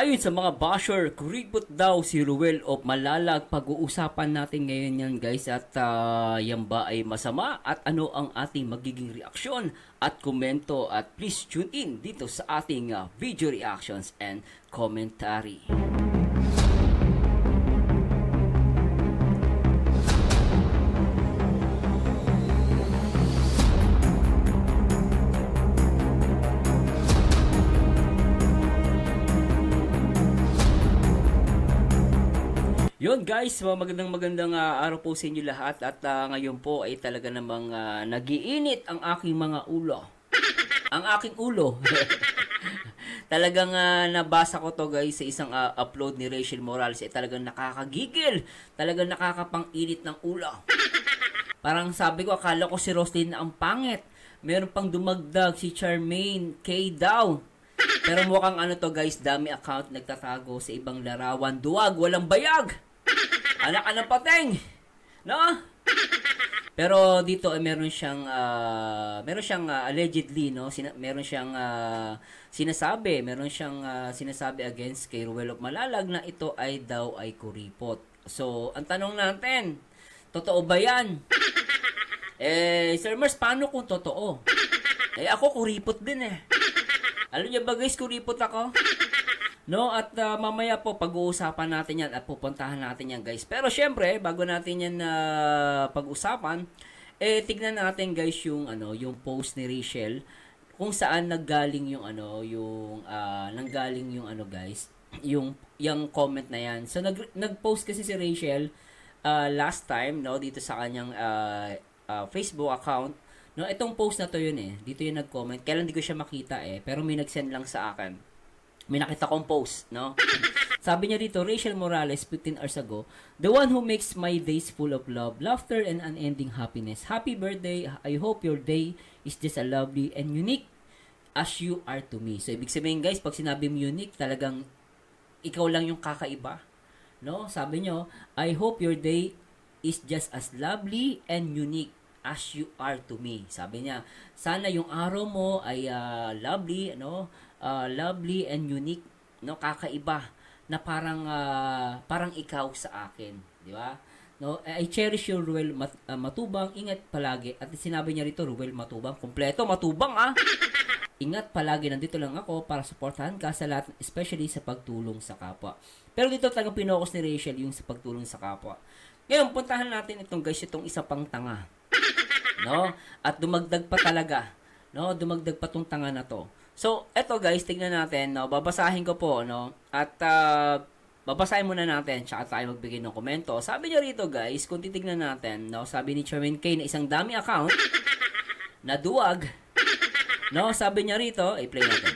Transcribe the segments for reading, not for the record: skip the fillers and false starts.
Ayon sa mga basher, kuripot daw si Ruel of Malalag. Pag-uusapan natin ngayon yan guys at yan ba ay masama at ano ang ating magiging reaksyon at komento at please tune in dito sa ating video reactions and commentary. Yun guys, magandang araw po sa inyo lahat at ngayon po ay talaga namang nagiinit ang aking mga ulo. Ang aking ulo. Talagang nabasa ko to guys sa isang upload ni Rachel Morales ay talagang nakakagigil. Talagang nakakapang-init ng ulo. Parang sabi ko, akala ko si Roslyn na ang pangit. Meron pang dumagdag si Charmaine K daw. Pero mukhang ano to guys, dami account nagtatago sa ibang larawan. Duwag, walang bayag. Anak ka ng pateng, no? Pero dito ay meron siyang allegedly, no? Meron siyang sinasabi against kay Ruel of Malalag na ito ay daw ay kuripot. So, ang tanong natin, totoo ba 'yan? Sir Mars, paano kung totoo? Ako kuripot din eh. Alam niyo ba guys, kuripot ako? No, at mamaya po pag-uusapan natin yan at pupuntahan natin yan guys. Pero syempre, bago natin yan pag-usapan, tignan natin guys yung post ni Rachel kung saan nanggaling yung guys, yung comment na yan. So nag-post kasi si Rachel last time, no, dito sa kanyang Facebook account. No, itong post na to yun eh. Dito yung nag-comment. Kailan di ko siya makita pero may nag-send lang sa akin. May nakita kong post, no? Sabi niya dito, Rachel Morales, 15 hours ago, the one who makes my days full of love, laughter, and unending happiness. Happy birthday. I hope your day is just as lovely and unique as you are to me. So, ibig sabihin, guys, pag sinabi mo unique, talagang ikaw lang yung kakaiba. No? Sabi niyo, I hope your day is just as lovely and unique as you are to me. Sabi niya, sana yung araw mo ay lovely, lovely and unique, no, kakaiba na parang ikaw sa akin, di ba? No, I cherish your Ruel Matubang, ingat palagi. At sinabi niya rito, Ruel Matubang, kompleto Matubang Ingat palagi, nandito lang ako para suportahan ka sa lahat, especially sa pagtulong sa kapwa. Pero dito talagang pinokus ni Rachel yung sa pagtulong sa kapwa. Ngayon, puntahan natin itong guys, itong isa pang tanga. No? At dumagdag pa talaga. No? Dumagdag pa tong tanga na to. So, eto guys, tignan natin, no? Babasahin ko po, no? At babasahin muna natin, tsaka tayo magbigay ng komento. Sabi niya rito guys, kung titignan natin, no? Sabi ni Charmaine K na isang dami account na duwag, no? Sabi niya rito, i-play natin.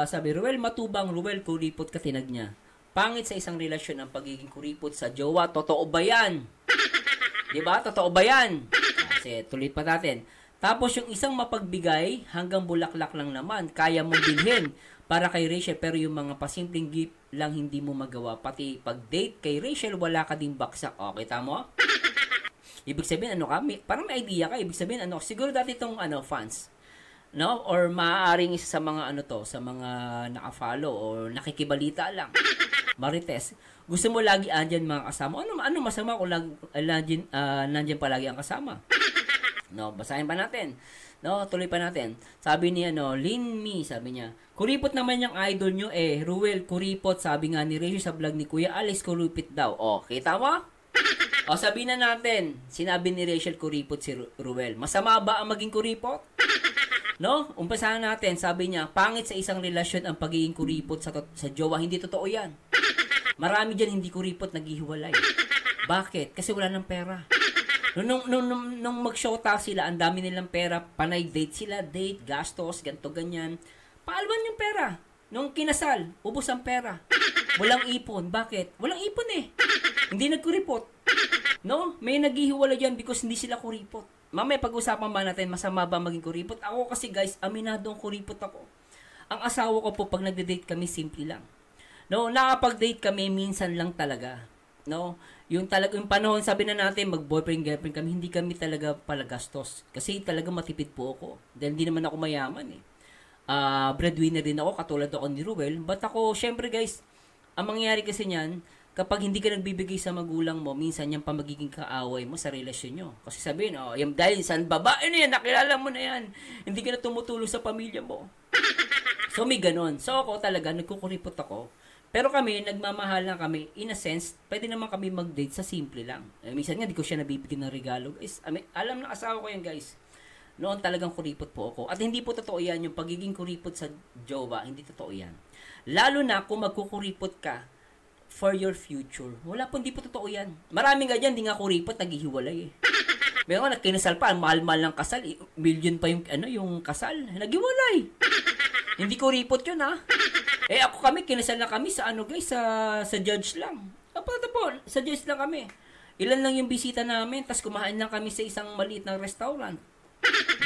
Sabi, Ruel Matubang, Ruel kuripot ka, tinag niya. Pangit sa isang relasyon ang pagiging kuripot sa jowa. Totoo ba yan? Diba? Totoo ba yan? Kasi tuloy pa natin. Tapos yung isang mapagbigay, hanggang bulaklak lang naman, kaya mong bilhin para kay Rachel, pero yung mga pasimpleng gift lang hindi mo magawa. Pati pag-date kay Rachel, wala ka ding baksak. O, kita mo? Ibig sabihin, parang may idea ka. Ibig sabihin, siguro dati itong fans. No? Or maaaring isa sa mga sa mga naka-follow o nakikibalita lang. Marites, gusto mo lagi andyan mga kasama. Ano masama kung nandyan palagi ang kasama? No, basahin pa natin. No, tuloy pa natin. Sabi ni Lin Mi, sabi niya, kuripot naman yung idol nyo Ruel, kuripot, sabi nga ni Rachel sa vlog ni Kuya Alex, kuripit daw. Kita mo? Sabi na natin, sinabi ni Rachel kuripot si Ruel. Masama ba ang maging kuripot? No? Umpisahan natin, sabi niya, pangit sa isang relasyon ang pagiging kuripot sa jowa. Hindi totoo yan. Marami dyan hindi kuripot, naghihiwalay. Bakit? Kasi wala ng pera. Nung mag-showta sila, ang dami nilang pera, panay date, gastos, ganto ganyan. Paalwan yung pera. Nung kinasal, ubos ang pera. Walang ipon. Bakit? Walang ipon Hindi nagkuripot. No? May naghihiwalay dyan because hindi sila kuripot. Mamaya pag-usapan ba natin, masama ba maging kuripot? Ako kasi guys, aminadong kuripot ako. Ang asawa ko po, pag nagde-date kami, simple lang. No? Nakapag-date kami, minsan lang talaga. No? Yung panahon, sabi na natin, mag-boyfriend, girlfriend kami, hindi kami talaga palagastos. Kasi talaga matipid po ako. Dahil hindi naman ako mayaman breadwinner din ako, katulad ako ni Ruel. But ako, syempre guys, ang mangyayari kasi niyan, kapag hindi ka nagbibigay sa magulang mo, minsan yan pa magiging kaaway mo sa relasyon nyo. Kasi sabihin, yung dahil saan babae na yan, nakilala mo na yan. Hindi ka na tumutulong sa pamilya mo. So, may ganon. So, ako talaga, nagkukuripot ako. Pero kami, nagmamahal lang kami. In a sense, pwede naman kami mag-date sa simple lang. Minsan nga, di ko siya nabibigyan ng regalo. Guys, alam ng asawa ko yan, guys. Noon talagang kuripot po ako. At hindi po totoo yan, yung pagiging kuripot sa jowa, hindi totoo yan. Lalo na kung magkukuripot ka for your future. Wala po, hindi po totoo yan. Maraming nga dyan, di nga kuripot, naghihiwalay eh. Meron nga, nagkinasal pa, mahal-mahal ng kasal, million pa yung kasal, naghiwalay. Hindi kuripot yun, ha? Ako kami, kinasal na kami sa guys, sa judge lang. Sa judge lang kami. Ilan lang yung bisita namin, tas kumain lang kami sa isang maliit na restaurant.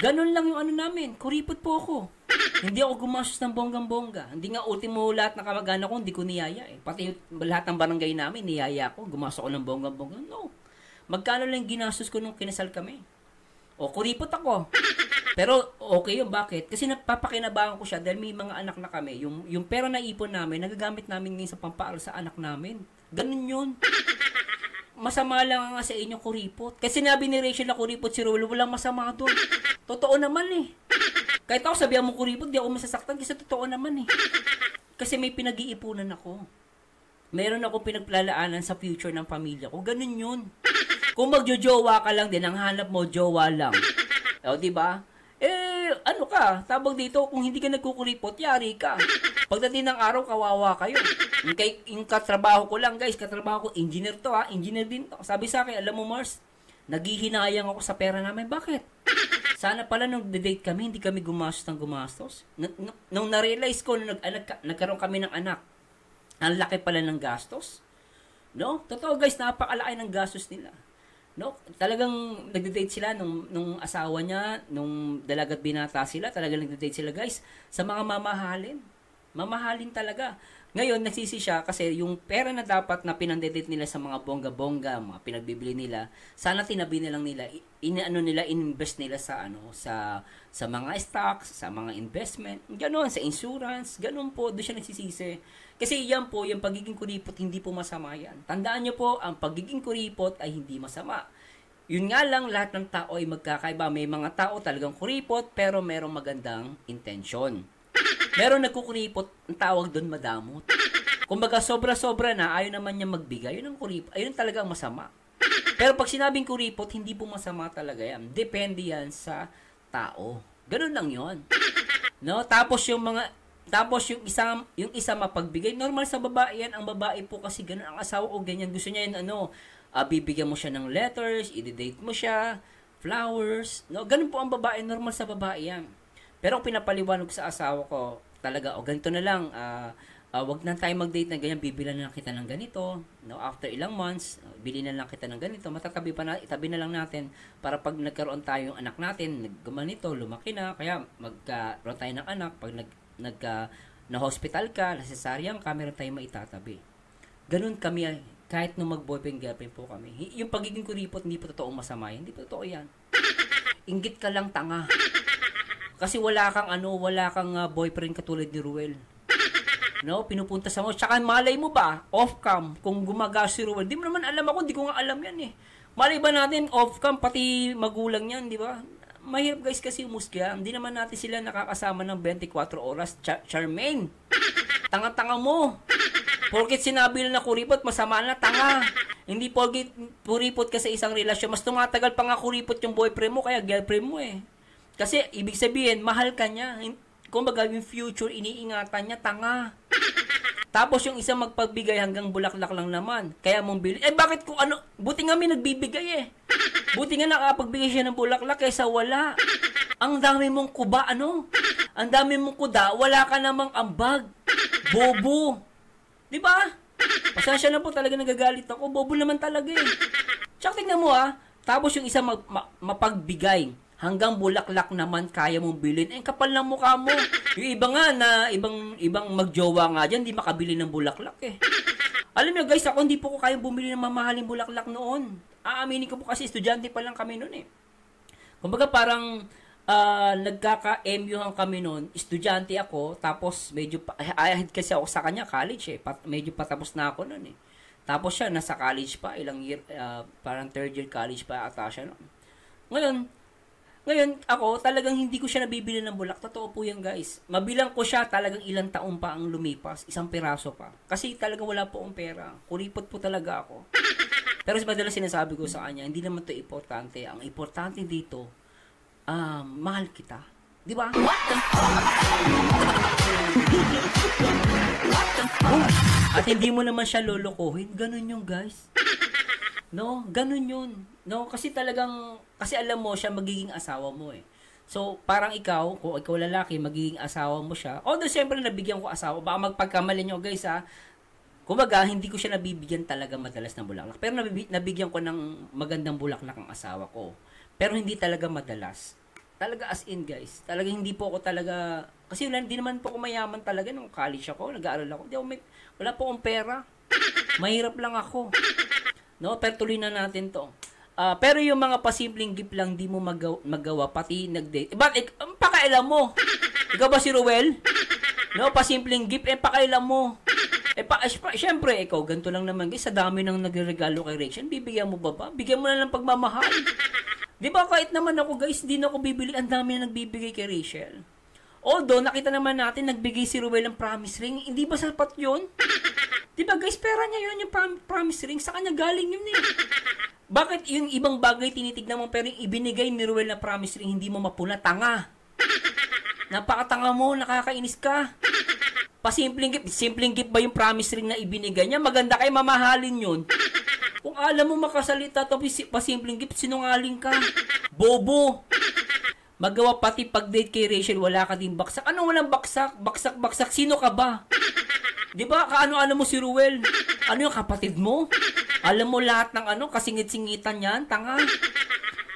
Ganon lang yung namin, kuripot po ako. Hindi ako gumastos ng bonggang-bongga. Hindi nga ultimo lahat na kamag-anak ko, hindi ko niyaya eh. Pati lahat ng barangay namin, niyaya ko. Gumastos ako ng bonggang-bongga. No. Magkano lang ginastos ko nung kinasal kami? Kuripot ako. Pero okay yun, bakit? Kasi napapakinabangan ko siya dahil may mga anak na kami. Yung pera na ipon namin, nagagamit namin ngayon sa pampaaral sa anak namin. Ganun yun. Masama lang nga sa inyo kuripot. Kasi sinabi ni Rachel na kuripot si Rolo, walang masama doon. Totoo naman eh. Kahit ako sabihan mo kuripot, di ako masasaktan kasi totoo naman eh. Kasi may pinag-iipunan ako. Meron ako pinagplalaanan sa future ng pamilya ko. Ganun yun. Kung magjojowa ka lang din, ang hanap mo, jowa lang. Diba? Ano ka? Tabag dito, kung hindi ka nagkukuripot, yari ka. Pagdating ng araw, kawawa kayo. Yung katrabaho ko lang, guys, katrabaho ko, engineer to ha, engineer din to. Sabi sa akin, alam mo Mars, naghihinayang ako sa pera namin. Bakit? Sana pala nung date kami, hindi kami gumastos ng gumastos. Nung na-realize ko, nagkaroon kami ng anak, ang laki pala ng gastos. No? Totoo guys, napakalaki ng gastos nila. No, talagang nagde-date sila nung asawa niya, nung dalagat binata sila, talagang nagde-date sila guys sa mga mamahalin. Mamahalin talaga. Ngayon, nagsisi siya kasi yung pera na dapat na pinandedate nila sa mga bongga-bongga, mga pinagbibili nila, sana tinabi na lang nila, invest nila sa sa mga stocks, sa mga investment, ganoon, sa insurance, ganoon po, doon siya nagsisisi. Kasi yan po, yung pagiging kuripot, hindi po masama yan. Tandaan nyo po, ang pagiging kuripot ay hindi masama. Yun nga lang, lahat ng tao ay magkakaiba. May mga tao talagang kuripot, pero merong magandang intensyon. Meron nagkukuripot, ang tawag doon madamot. Kumbaga sobra-sobra na, ayaw naman niya magbigay, yun ang kuripot, ayun talaga ang masama. Pero pag sinabing kuripot, hindi po masama talaga yan. Depende yan sa tao. Ganun lang yun. No? Tapos yung isa mapagbigay, normal sa babae yan. Ang babae po kasi ganun, ang asawa ko ganyan, gusto niya yun, bibigyan mo siya ng letters, i-date mo siya, flowers, no? Ganun po ang babae, normal sa babae yan. Pero ang pinapaliwanag sa asawa ko, talaga, ganito na lang, wag na tayo mag-date na ganyan, bibilan na lang kita ng ganito, no? After ilang months, bili na lang kita ng ganito, itabi na lang natin, para pag nagkaroon tayo ng anak natin, gumanito, lumaki na, kaya magkaroon tayo ng anak, pag na-hospital ka, na-cesarean ka, meron tayong maitatabi. Ganun kami, kahit nung mag-boyfriend, girlfriend po kami. Yung pagiging kuripot, hindi po totoong masama yan, hindi po totoo yan. Inggit ka lang, tanga. Kasi wala kang boyfriend katulad ni Ruel. No, pinupunta sa mo. Tsaka malay mo ba, off-cam, kung gumaga si Ruel. Di mo naman alam ako, di ko nga alam yan eh. Malay ba natin, off-cam, pati magulang yan, di ba? Mahirap guys kasi umusga. Hindi naman natin sila nakakasama ng 24 oras. Charmaine, tanga-tanga mo. Porkit sinabi na kuripot, masama na, tanga. Hindi porkit kuripot ka sa isang relasyon. Mas tumatagal pa nga kuripot yung boyfriend mo, kaya girlfriend mo eh. Kasi, ibig sabihin, mahal ka niya. Kumbaga, yung future, iniingatan niya, tanga. Tapos, yung isang magpagbigay hanggang bulaklak lang naman. Kaya mong bili. Bakit ko buti nga may nagbibigay eh. Buti nga nakapagbigay siya ng bulaklak kaysa wala. Ang dami mong kuba, Ang dami mong kuda, wala ka namang ambag. Bobo. Di ba? Pasensya na po, talaga nagagalit ako. Bobo naman talaga eh. Tsaka tingnan mo tapos yung isang mapagbigay. Hanggang bulaklak naman kaya mong bilhin. Kapal ng mukha mo. Yung iba nga na ibang magjowa nga dyan, di makabili ng bulaklak eh. Alam niyo guys, ako hindi po ko kaya bumili ng mamahaling bulaklak noon. Aaminin ko po kasi estudyante pa lang kami noon eh. Kumbaga parang nagkaka-MU kami noon, estudyante ako, tapos medyo, ahead kasi ako sa kanya, college medyo patapos na ako noon eh. Tapos siya, nasa college pa, ilang year, parang third year college pa ata siya noon. Ngayon, ako, talagang hindi ko siya nabibili ng bulak. Totoo po yan, guys. Mabilang ko siya, talagang ilang taon pa ang lumipas, isang piraso pa. Kasi talagang wala po akong pera. Kuripot po talaga ako. Pero madalas sinasabi ko sa kanya, hindi naman to importante. Ang importante dito, mahal kita. Di ba? At hindi mo naman siya lolokohin. Ganun yung guys. No? Ganun yun. No? Kasi alam mo siya magiging asawa mo eh. So, parang ikaw, kung ikaw lalaki, magiging asawa mo siya. Although, siyempre, nabigyan ko asawa. Baka magpagkamali nyo, guys, ha? Kumbaga, hindi ko siya nabibigyan talaga madalas ng bulaklak. Pero nabigyan ko ng magandang bulaklak ang asawa ko. Pero hindi talaga madalas. Talaga as in, guys. Talaga hindi po ako talaga... Kasi hindi naman po ako mayaman talaga nung college ako. Nag-aaral ako. Wala po akong pera. Mahirap lang ako. No? Pero tuloy na natin to. Pero yung mga pasimpleng gift lang di mo magawa, pati nag-date. Bakit? Pakailan mo. Ikaw ba si Ruel? No? Pasimpleng gift, pakailan mo. Siyempre, ikaw, ganito lang naman, guys, sa dami nang nagregalo kay Rachel, bibigyan mo ba? Bigyan mo na lang pagmamahal. Di ba, kahit naman ako, guys, di na ako bibili, ang dami na nagbibigay kay Rachel. Although, nakita naman natin, nagbigay si Ruel ng promise ring, hindi ba sapat yun? Di ba, guys, pera niya yun, yung promise ring, sa kanya galing yun eh. Bakit yung ibang bagay tinitignan mo, pero yung ibinigay ni Ruel na promise ring, hindi mo mapuna, tanga. Napakatanga mo, nakakainis ka. Simpleng gift ba yung promise ring na ibinigay niya? Maganda kay mamahalin yun. Kung alam mo makasalita to pasimpleng gift, sinungaling ka. Bobo. Magawa pati pag-date kay Rachel, wala ka din baksak. Ano walang baksak? Baksak. Sino ka ba? Di ba? Kaano-ano mo si Ruel? Ano yung kapatid mo? Alam mo lahat ng kasingit-singitan yan? Tanga.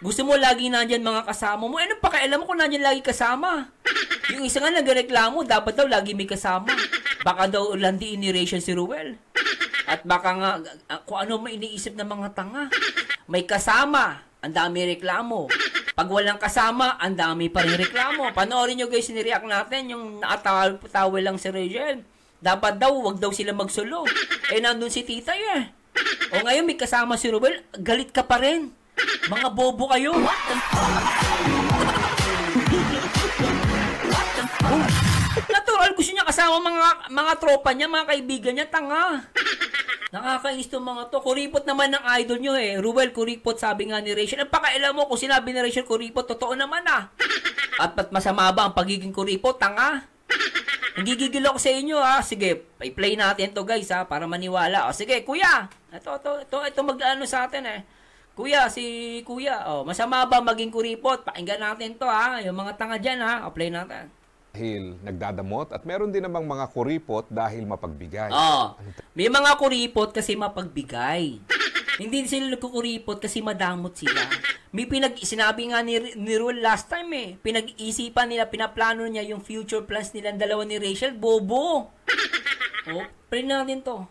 Gusto mo lagi nandyan mga kasama mo? Ano pakialam mo kung nandyan lagi kasama? Yung isa nga nagreklamo, dapat daw lagi may kasama. Baka daw landiin ni Rachel si Ruel. At baka nga, kung ano may iniisip ng mga tanga. May kasama, ang dami reklamo. Pag walang kasama, ang dami pa rin reklamo. Panoorin nyo guys, nireact natin, yung nakatawa lang si Rachel. Dapat daw, wag daw sila magsulo. Nandun si tita eh. O ngayon may kasama si Ruel, galit ka pa rin. Mga bobo kayo. Natural, gusto niya kasama mga tropa niya, mga kaibigan niya, tanga. Nakakainis tong mga to. Kuripot naman ng idol nyo eh. Ruel, kuripot, sabi nga ni Rachel. Ang pakailan mo, kung sinabi ni Rachel kuripot, totoo naman ah. At masama ba ang pagiging kuripot, tanga? Nagigigil ako sa inyo ha. Sige, i-play natin to guys ha, para maniwala. O sige, kuya. Ito mag-ano sa atin eh. Kuya, si kuya. Masama ba maging kuripot? Pakinggan natin to ha. Yung mga tanga dyan ha. O, play natin. Dahil nagdadamot at meron din namang mga kuripot dahil mapagbigay. May mga kuripot kasi mapagbigay. Hindi sila nagkukuripot kasi madamot sila. May sinabi nga ni Ruel last time eh. Pinag-iisipan nila, pinaplano niya yung future plans nila dalawa ni Rachel. Bobo! Play natin to.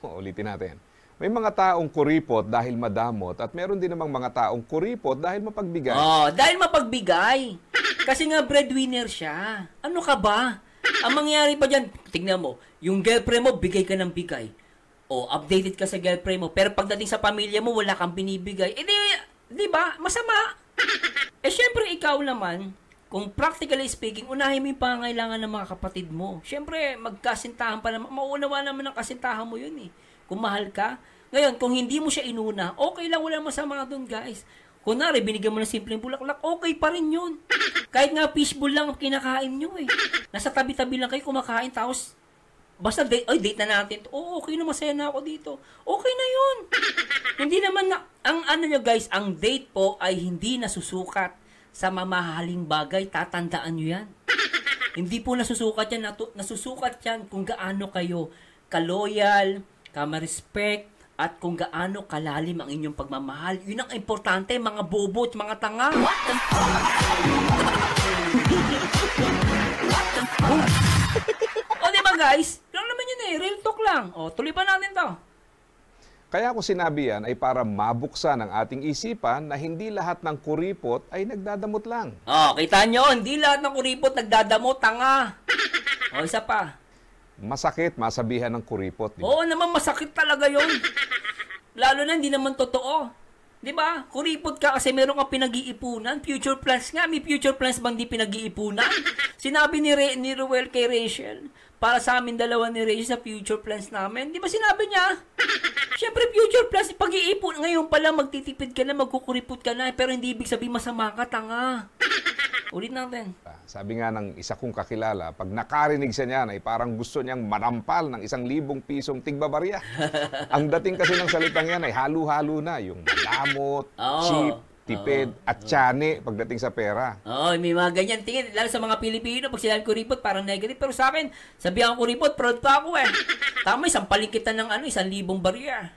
Ulitin natin. May mga taong kuripot dahil madamot at meron din namang mga taong kuripot dahil mapagbigay. Dahil mapagbigay. Kasi nga breadwinner siya. Ano ka ba? Ang mangyari pa dyan, tignan mo, yung girlfriend mo, bigay ka ng bigay. Updated ka sa girlfriend mo. Pero pagdating sa pamilya mo, wala kang binibigay. Di ba? Masama. Syempre, ikaw naman, kung practically speaking, unahin mo yung pangailangan ng mga kapatid mo. Syempre, magkasintahan pa naman. Mauunawa naman ang kasintahan mo yun eh. Kung mahal ka. Ngayon, kung hindi mo siya inuna, okay lang, wala masama doon, guys. Kunwari, binigyan mo ng simpleng bulaklak, okay pa rin yun. Kahit nga fishbowl lang ang kinakain nyo eh. Nasa tabi-tabi lang kayo kumakain, tapos basta date na natin. Okay na, masaya na ako dito. Okay na yun. Hindi naman nyo guys, ang date po ay hindi nasusukat sa mamahaling bagay. Tatandaan nyo yan. Hindi po nasusukat yan. Nasusukat yan kung gaano kayo kaloyal, ka-respect, at kung gaano kalalim ang inyong pagmamahal. Yun ang importante, mga bobo at mga tanga. Diba guys? Lang naman yun eh, real talk lang. Tuloy pa natin to. Kaya ko sinabi yan ay para mabuksan ang ating isipan na hindi lahat ng kuripot ay nagdadamot lang. Oh, kita nyo, hindi lahat ng kuripot nagdadamo, tanga. O, isa pa. Masakit masabihan ng kuripot. Di ba? Oo naman, masakit talaga yon. Lalo na hindi naman totoo. Di ba? Kuripot ka kasi meron kang pinag-iipunan. Future plans nga. May future plans bang di pinag-iipunan? Sinabi ni Ruel kay Rachel, para sa amin dalawa ni Rachel sa future plans namin. Di ba sinabi niya? Siyempre, future plans, pag-iipon. Ngayon pala, magtitipid ka na, magkukuripot ka na, pero hindi ibig sabihin masama ka, tanga. Ulit natin. Sabi nga ng isa kong kakilala, pag nakarinig siya niyan ay parang gusto niyang manampal ng 1,000 pisong tigbabarya. Ang dating kasi ng salitang yan ay halo-halo na. Yung madamot, cheap, tipid, at tiyane pagdating sa pera. Oo, may mga ganyan tingin. Lalo sa mga Pilipino, pag sinabi kuripot, parang negative. Pero sa akin, sabihan ko kuripot, proud pa ako eh. Tama, sampaling kita ng 1,000 barya.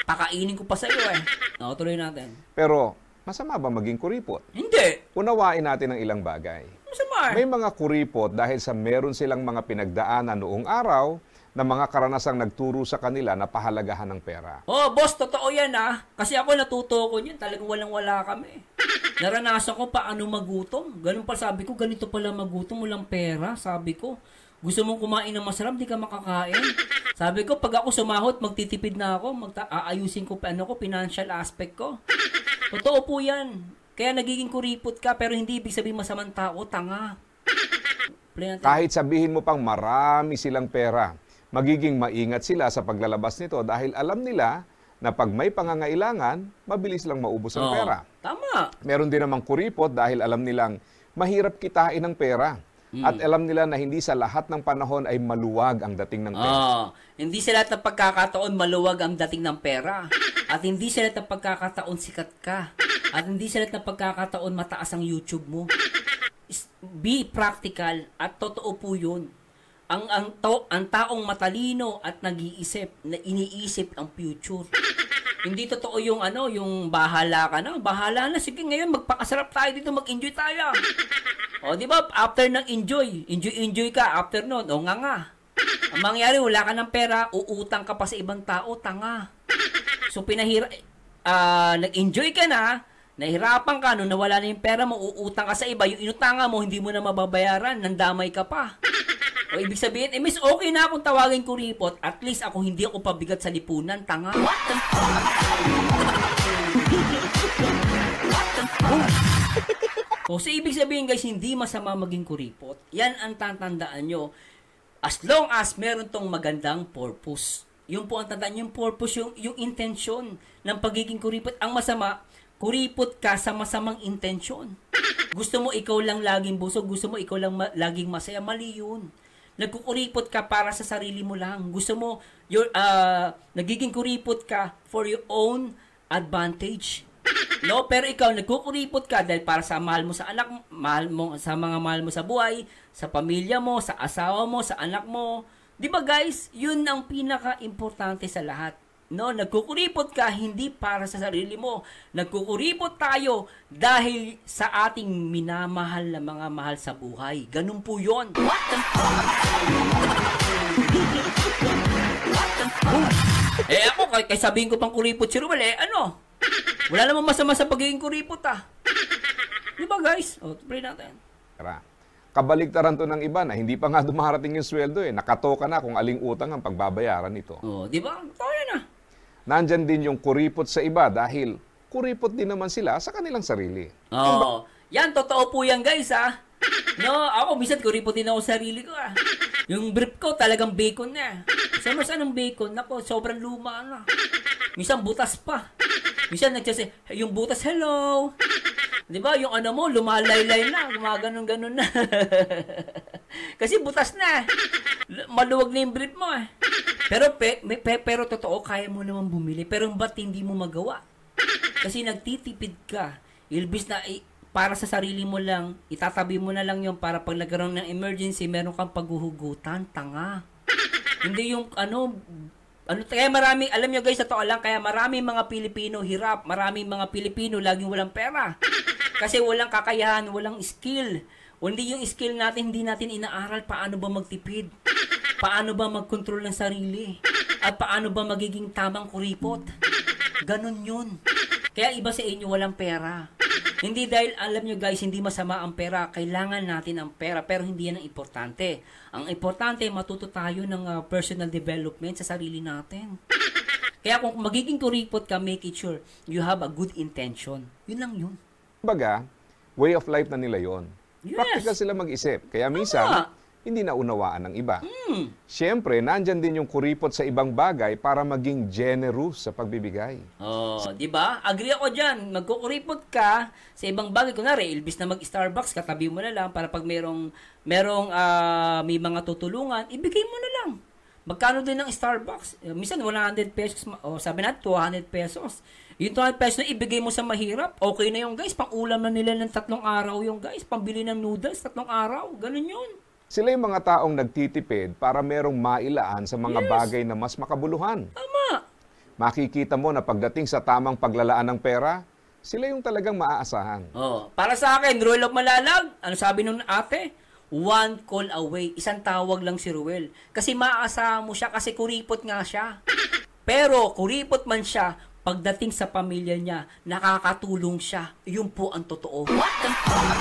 Pakainin ko pa sa'yo eh. Oo, tuloy natin. Pero, masama ba maging kuripot? Hindi. Unawain natin ang ilang bagay. Masama. May mga kuripot dahil sa meron silang mga pinagdaanan noong araw na mga karanasang nagturo sa kanila na pahalagahan ng pera. Oh, boss, totoo yan ah. Kasi ako natuto ko yun. Talagang walang-wala kami. Naranasan ko paano magutom. Ganun pa sabi ko, ganito pala magutom, walang pera. Sabi ko, gusto mong kumain ng masarap, di ka makakain. Sabi ko, pag ako sumahot, magtitipid na ako. Aayusin ko financial aspect ko. Totoo po yan. Kaya nagiging kuripot ka, pero hindi ibig sabihin masamang tao, tanga. Kahit sabihin mo pang marami silang pera, magiging maingat sila sa paglalabas nito dahil alam nila na pag may pangangailangan, mabilis lang maubos ang pera. Tama. Meron din namang kuripot dahil alam nilang mahirap kitain ang pera. At alam nila na hindi sa lahat ng panahon ay maluwag ang dating ng pera. Hindi sa lahat ng pagkakataon maluwag ang dating ng pera. At hindi sa lahat ng pagkakataon sikat ka. At hindi sa lahat ng pagkakataon mataas ang YouTube mo. Be practical at totoo po yun. Ang taong matalino at nag-iisip, na iniisip ang future. Hindi totoo yung yung bahala ka na. Bahala na. Sige, ngayon magpakasarap tayo dito, mag-enjoy tayo. O, di ba? After ng enjoy ka. After nun, nga. Ang mangyari, wala ka ng pera, uutang ka pa sa ibang tao, tanga. So, nag-enjoy ka na, nahirapan ka, nung nawala na yung pera mo, uutang ka sa iba, yung inutangan mo, hindi mo na mababayaran, nandamay ka pa. O, ibig sabihin, miss, okay na akong tawagin kuripot, at least ako hindi ako pabigat sa lipunan, tanga. So, ibig sabihin guys, hindi masama maging kuripot. Yan ang tatandaan nyo. As long as meron tong magandang purpose. Yung po ang tandaan, yung purpose, yung intention ng pagiging kuripot. Ang masama, kuripot ka sa masamang intention. Gusto mo ikaw lang laging busog, gusto mo ikaw lang laging masaya, mali yun. Nagkukuripot ka para sa sarili mo lang. Gusto mo, nagiging kuripot ka for your own advantage. No, pero ikaw nagkukuripot ka dahil para sa mahal mo sa anak, mahal mo sa mga mahal mo sa buhay, sa pamilya mo, sa asawa mo, sa anak mo. 'Di ba guys? 'Yun ang pinaka-importante sa lahat. No, nagkukuripot ka hindi para sa sarili mo. Nagkukuripot tayo dahil sa ating minamahal na mga mahal sa buhay. Ganun po 'yon. Ako kay sabihin ko pang kuripot si Ruel, wala namang masama sa pagiging kuripot Di ba guys? O, pray natin. Kabaligtaran to ng iba na hindi pa nga dumarating yung sweldo nakatoka na kung aling utang ang pagbabayaran nito. Di ba? Kaya na. Nandyan din yung kuripot sa iba dahil kuripot din naman sila sa kanilang sarili. Yan, totoo po yan guys No, ako minsan kuripot din ako sa sarili ko Yung brief ko talagang bacon na. Saan ang bacon? Nako, sobrang luma na. Minsan butas pa. Minsan yung butas, hello. 'Di ba? Yung mo, lumalaylay na, gumaganon-ganon na. Kasi butas na. Maluwag na yung brief mo Pero totoo, kaya mo naman bumili. Pero ba't hindi mo magawa? Kasi nagtitipid ka. Ilbis na para sa sarili mo lang, itatabi mo na lang yung para pag nagkaroon ng emergency, meron kang paghuhugutan, tanga. Hindi yung kaya marami, alam nyo guys, totoo lang, kaya maraming mga Pilipino hirap, maraming mga Pilipino laging walang pera. Kasi walang kakayahan, walang skill. Hindi yung skill natin, hindi natin inaaral paano ba magtipid. Paano ba mag-control ng sarili. At paano ba magiging tamang kuripot? Ganon yun. Kaya iba sa inyo walang pera. Hindi dahil, alam nyo guys, hindi masama ang pera. Kailangan natin ang pera, pero hindi yan ang importante. Ang importante, matuto tayo ng personal development sa sarili natin. Kaya kung magiging kuripot ka, make it sure you have a good intention. Yun lang yun. Baga, way of life na nila yon. Yes. Practical sila mag-isip. Kaya minsan, hindi na unawaan ng iba. Siyempre, nandyan din yung kuripot sa ibang bagay para maging generous sa pagbibigay. Oh, di ba? Agree ako diyan. Magkukuripot ka sa ibang bagay. Kunwari, ilbis na mag-Starbucks, katabi mo na lang para pag merong may mga tutulungan, ibigay mo na lang. Magkano din ng Starbucks? Minsan 100 pesos o sabi natin 200 pesos. Yung 200 pesos na ibigay mo sa mahirap, okay na yung guys. Pang-ulam na nila ng 3 araw yung guys. Pambili ng noodles 3 araw. Ganun yun. Sila yung mga taong nagtitipid para merong mailaan sa mga bagay na mas makabuluhan. Tama. Makikita mo na pagdating sa tamang paglalaan ng pera, sila yung talagang maaasahan. Oh, para sa akin, Ruel of Malalag, ano sabi nung ate? 1 call away. Isang tawag lang si Ruel. Kasi maaasahan mo siya kasi kuripot nga siya. Pero kuripot man siya, pagdating sa pamilya niya, nakakatulong siya. Yun po ang totoo. What the fuck?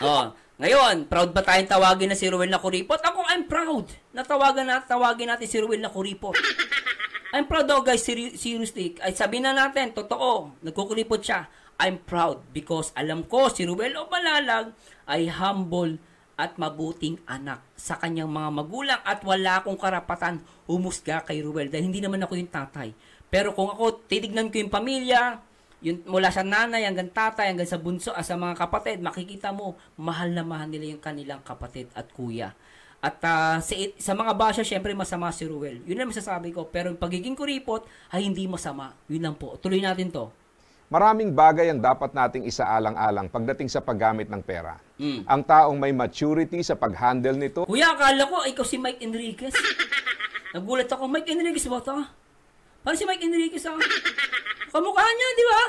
Oh, ngayon, proud ba tayong tawagin na si Ruel na kuripot? Ako, I'm proud na tawagin natin si Ruel na kuripot. I'm proud daw guys, seriously. Ay sabihin na natin, totoo, nagkukuripot siya. I'm proud because alam ko si Ruel o Malalag ay humble at mabuting anak sa kanyang mga magulang at wala akong karapatan humusga kay Ruel dahil hindi naman ako yung tatay. Pero kung ako titignan ko yung pamilya, yung mula sa nanay hanggang tatay hanggang sa bunso sa mga kapatid, makikita mo mahal na mahal nila yung kanilang kapatid at kuya. At sa mga basya, syempre masama si Ruel. Yun ang masasabi ko. Pero yung pagiging kuripot ay hindi masama. Yun lang po. Tuloy natin to. Maraming bagay ang dapat nating isaalang-alang pagdating sa paggamit ng pera. Ang taong may maturity sa pag-handle nito. Kuya, akala ko ikaw si Mike Enriquez. Nagulat ako, Mike Enriquez ba ito? Parang si Mike Enriquez ah. Kamukha niya, di ba?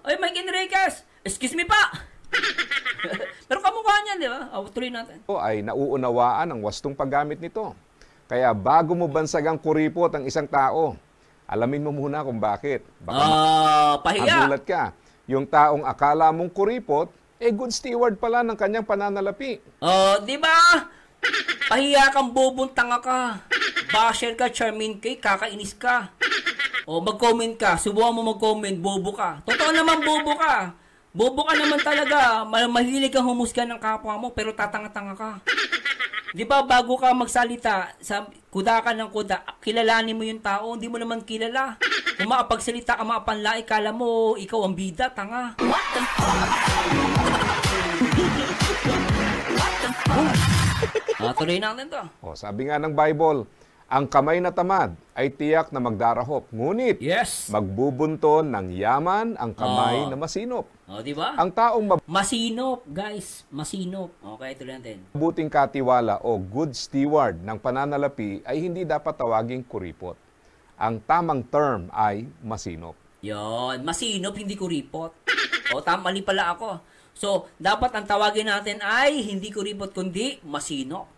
Ay, Mike Enriquez! Excuse me pa! Pero kamukha niya, di ba? Tuloy natin. Ay nauunawaan ang wastong paggamit nito. Kaya bago mo bansagang kuripot ang isang tao, alamin mo muna kung bakit. Baka pahiya. magulat ka. Yung taong akala mong kuripot, good steward pala ng kanyang pananalapi. Di ba? Pahiya kang bobong tanga ka. Basher ka, charmin ka, kakainis ka. Mag-comment ka. Subukan mo mag-comment, bobo ka. Totoo naman bobo ka. Bobo ka naman talaga. Mahilig kang humusga ng kapwa mo, pero tatanga-tanga ka. Di ba, bago ka magsalita, kuda ka ng kuda, kilalanin mo yung tao, hindi mo naman kilala. Kung makapagsalita ka, makapanlai, kala mo, ikaw ang bida, tanga. What the fuck? Tuloy natin to. Sabi nga ng Bible, ang kamay na tamad ay tiyak na magdarahop. Ngunit, magbubunton ng yaman ang kamay na masinop. Di ba? Ang taong masinop, guys. Masinop. Okay, tuloy natin. Mabuting katiwala o good steward ng pananalapi ay hindi dapat tawaging kuripot. Ang tamang term ay masinop. Yon, masinop, hindi kuripot. Mali pala ako. So, dapat ang tawagin natin ay hindi kuripot kundi masinop.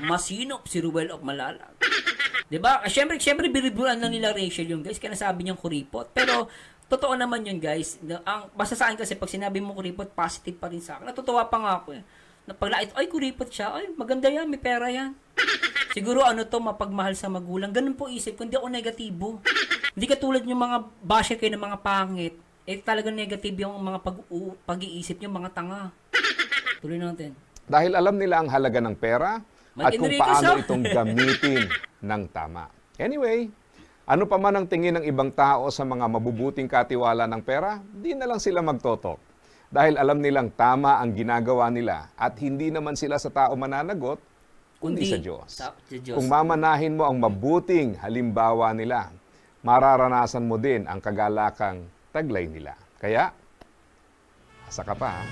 Masinop si Ruel of Malalag. Diba? Siyempre biriburan na nila Rachel yung guys, kaya nasabi niyang kuripot. Pero, totoo naman yun guys. Basta sa akin kasi, pag sinabi mo kuripot, positive pa rin sa akin. Natutuwa pa nga ako eh. Napaglait, ay kuripot siya, ay maganda yan, may pera yan. Siguro mapagmahal sa magulang. Ganun po isip ko, hindi ako negatibo. Hindi katulad yung mga basher kayo ng mga pangit. Talagang negative yung mga pag-iisip nyo, mga tanga. Tuloy natin. Dahil alam nila ang halaga ng pera at kung paano itong gamitin ng tama. Anyway, ano pa man ang tingin ng ibang tao sa mga mabubuting katiwala ng pera, di na lang sila magtotok. Dahil alam nilang tama ang ginagawa nila at hindi naman sila sa tao mananagot, kundi sa Diyos. Kung mamanahin mo ang mabuting halimbawa nila, mararanasan mo din ang kagalakang taglay nila. Kaya, asa ka pa ha?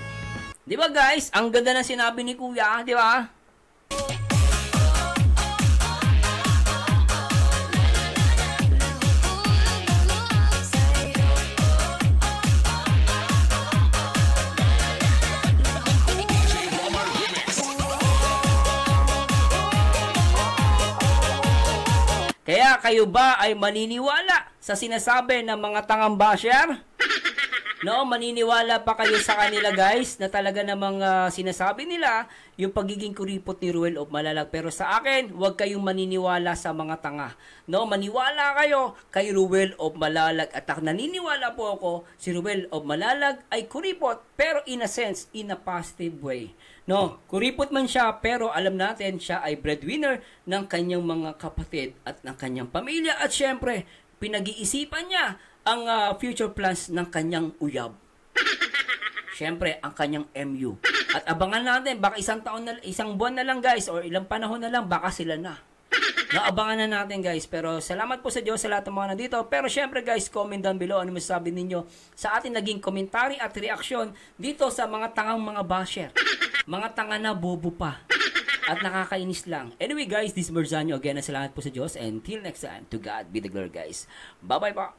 Di ba guys, ang ganda ng sinabi ni Kuya, di ba? Kaya kayo ba ay maniniwala sa sinasabi ng mga tangang basher? No, maniniwala pa kayo sa kanila guys na talaga namang sinasabi nila yung pagiging kuripot ni Ruel of Malalag. Pero sa akin, huwag kayong maniniwala sa mga tanga. No, maniwala kayo kay Ruel of Malalag. At naniniwala po ako, si Ruel of Malalag ay kuripot pero in a sense, in a positive way. No, kuripot man siya pero alam natin siya ay breadwinner ng kanyang mga kapatid at ng kanyang pamilya. At syempre, pinag-iisipan niya ang future plans ng kanyang uyab. Siyempre, ang kanyang MU. At abangan natin, baka isang buwan na lang guys, or ilang panahon na lang, baka sila na. Naabangan na natin guys. Pero salamat po sa Diyos sa lahat ng mga nandito. Pero syempre guys, comment down below ano masasabi ninyo sa ating naging commentary at reaksyon dito sa mga tangang mga basher. Mga tanga na bobo pa. At nakakainis lang. Anyway guys, this is Merzanyo again. Salamat po sa Diyos. And till next time, to God be the glory guys. Bye-bye po.